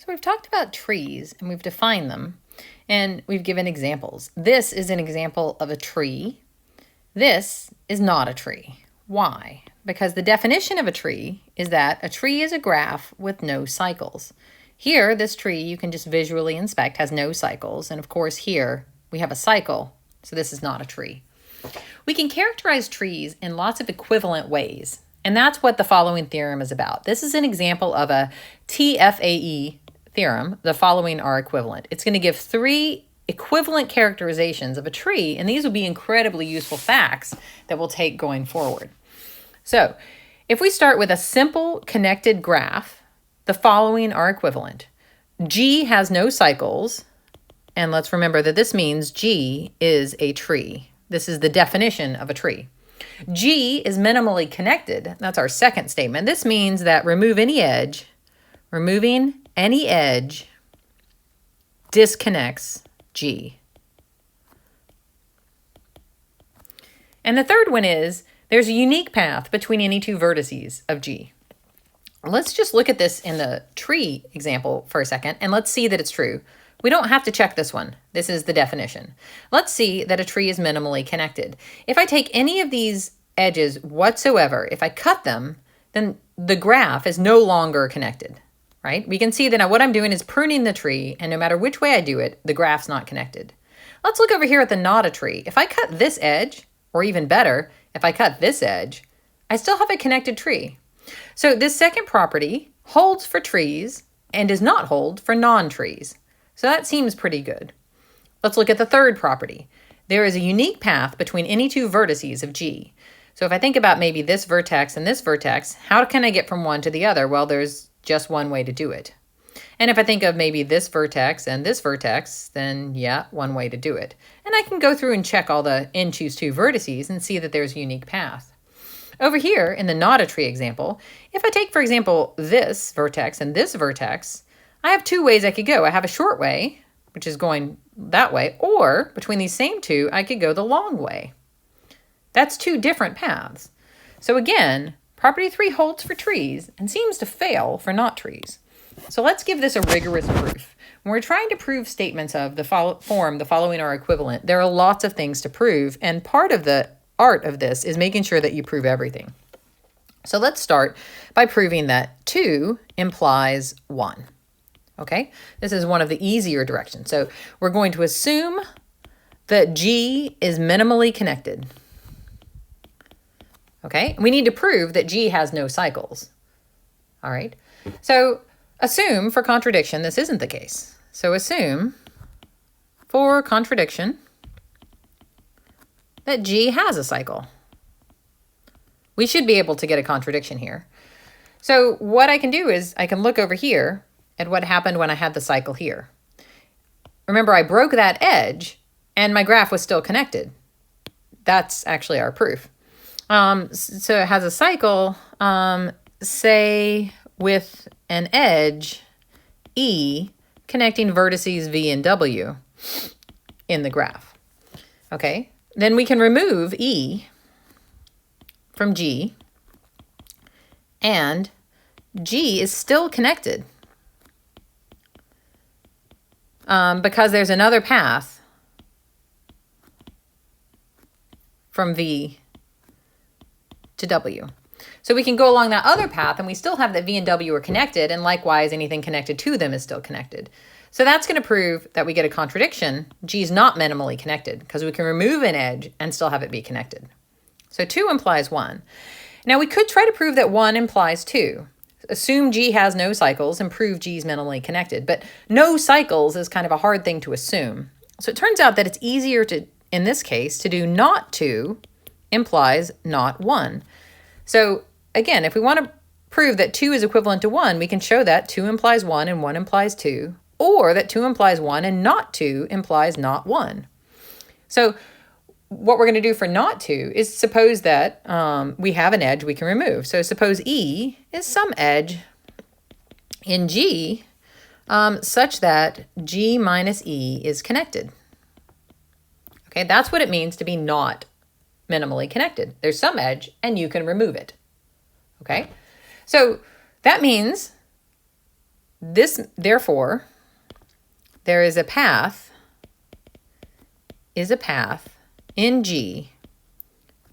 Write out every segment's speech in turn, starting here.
So we've talked about trees and we've defined them and we've given examples. This is an example of a tree. This is not a tree. Why? Because the definition of a tree is that a tree is a graph with no cycles. Here, this tree you can just visually inspect has no cycles. And of course here we have a cycle. So this is not a tree. We can characterize trees in lots of equivalent ways. And that's what the following theorem is about. This is an example of a Tfae theorem. The following are equivalent. It's going to give 3 equivalent characterizations of a tree, and these will be incredibly useful facts that we'll take going forward. So if we start with a simple connected graph, the following are equivalent. G has no cycles, and let's remember that this means G is a tree. This is the definition of a tree. G is minimally connected. That's our second statement. This means that removing any edge disconnects G. And the third one is there's a unique path between any 2 vertices of G. Let's just look at this in the tree example for a second, and let's see that it's true. We don't have to check this one. This is the definition. Let's see that a tree is minimally connected. If I take any of these edges whatsoever, if I cut them, then the graph is no longer connected, right? We can see that now what I'm doing is pruning the tree, and no matter which way I do it, the graph's not connected. Let's look over here at the not a tree. If I cut this edge, or even better, if I cut this edge, I still have a connected tree. So this second property holds for trees and does not hold for non-trees. So that seems pretty good. Let's look at the third property. There is a unique path between any 2 vertices of G. So if I think about maybe this vertex and this vertex, how can I get from one to the other? Well, there's just one way to do it. And if I think of maybe this vertex and this vertex, then yeah, one way to do it. And I can go through and check all the n choose 2 vertices and see that there's a unique path. Over here in the not a tree example, if I take, for example, this vertex and this vertex, I have 2 ways I could go. I have a short way, which is going that way, or between these same 2, I could go the long way. That's 2 different paths. So again, property 3 holds for trees and seems to fail for not trees. So let's give this a rigorous proof. When we're trying to prove statements of the following are equivalent, there are lots of things to prove, and part of the art of this is making sure that you prove everything. So let's start by proving that 2 implies 1. Okay, this is one of the easier directions. So we're going to assume that G is minimally connected. Okay, we need to prove that G has no cycles. All right, so assume for contradiction this isn't the case. So assume for contradiction that G has a cycle. We should be able to get a contradiction here. So what I can do is I can look over here at what happened when I had the cycle here. Remember, I broke that edge and my graph was still connected. That's actually our proof. So it has a cycle, say with an edge E connecting vertices V and W in the graph. Okay, then we can remove E from G, and G is still connected because there's another path from V to W. So we can go along that other path and we still have that V and W are connected, and likewise anything connected to them is still connected. So that's going to prove that we get a contradiction. G is not minimally connected because we can remove an edge and still have it be connected. So 2 implies 1. Now we could try to prove that 1 implies 2. Assume G has no cycles and prove G is minimally connected, but no cycles is kind of a hard thing to assume. So it turns out that it's easier to, in this case, to do not 2 implies not 1. So again, if we want to prove that 2 is equivalent to 1, we can show that 2 implies 1 and 1 implies 2, or that 2 implies 1 and not 2 implies not 1. So what we're going to do for not 2 is suppose that we have an edge we can remove. So suppose E is some edge in G such that G minus E is connected. Okay, that's what it means to be not minimally connected. There's some edge and you can remove it. Okay, so that means therefore, there is a path in G.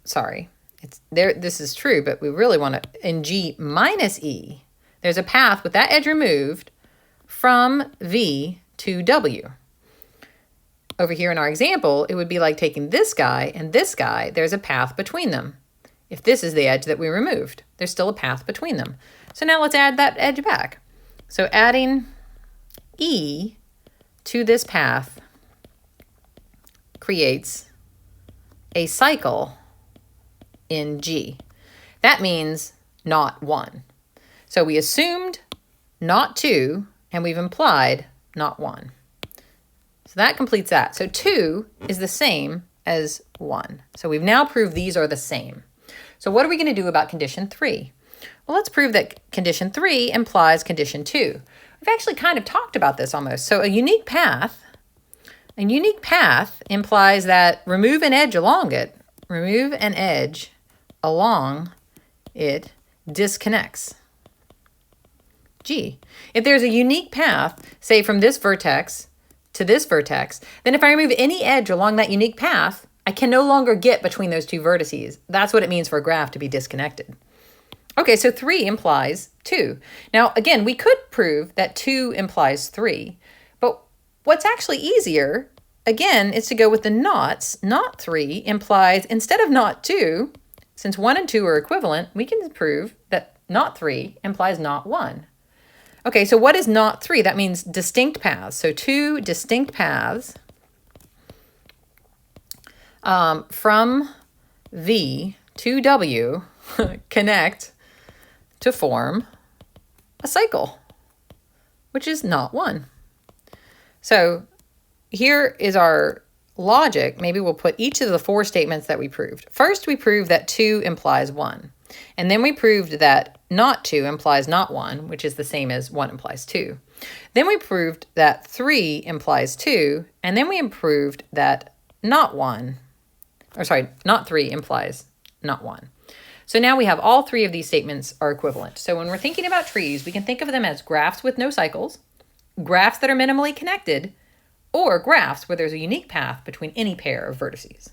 Sorry, it's there. This is true, but we really want to, in G minus E, there's a path with that edge removed from V to W. Over here in our example, it would be like taking this guy and this guy. There's a path between them. If this is the edge that we removed, there's still a path between them. So now let's add that edge back. So adding E to this path creates a cycle in G. That means not 1. So we assumed not 2, and we've implied not 1. So that completes that. So 2 is the same as 1. So we've now proved these are the same. So what are we going to do about condition 3? Well, let's prove that condition 3 implies condition 2. We've actually kind of talked about this almost. So a unique path implies that remove an edge along it disconnects G. If there's a unique path, say from this vertex to this vertex, then if I remove any edge along that unique path, I can no longer get between those two vertices. That's what it means for a graph to be disconnected. Okay, so 3 implies 2. Now, again, we could prove that 2 implies 3, but what's actually easier, again, is to go with the nots. Not 3 implies, instead of not 2, since 1 and 2 are equivalent, we can prove that not 3 implies not 1. Okay, so what is not 3? That means distinct paths. So 2 distinct paths from V to W connect to form a cycle, which is not 1. So here is our logic. Maybe we'll put each of the 4 statements that we proved. First, we proved that 2 implies 1. And then we proved that not 2 implies not 1, which is the same as 1 implies 2. Then we proved that 3 implies 2, and then we proved that not 3 implies not 1. So now we have all 3 of these statements are equivalent. So when we're thinking about trees, we can think of them as graphs with no cycles, graphs that are minimally connected, or graphs where there's a unique path between any pair of vertices.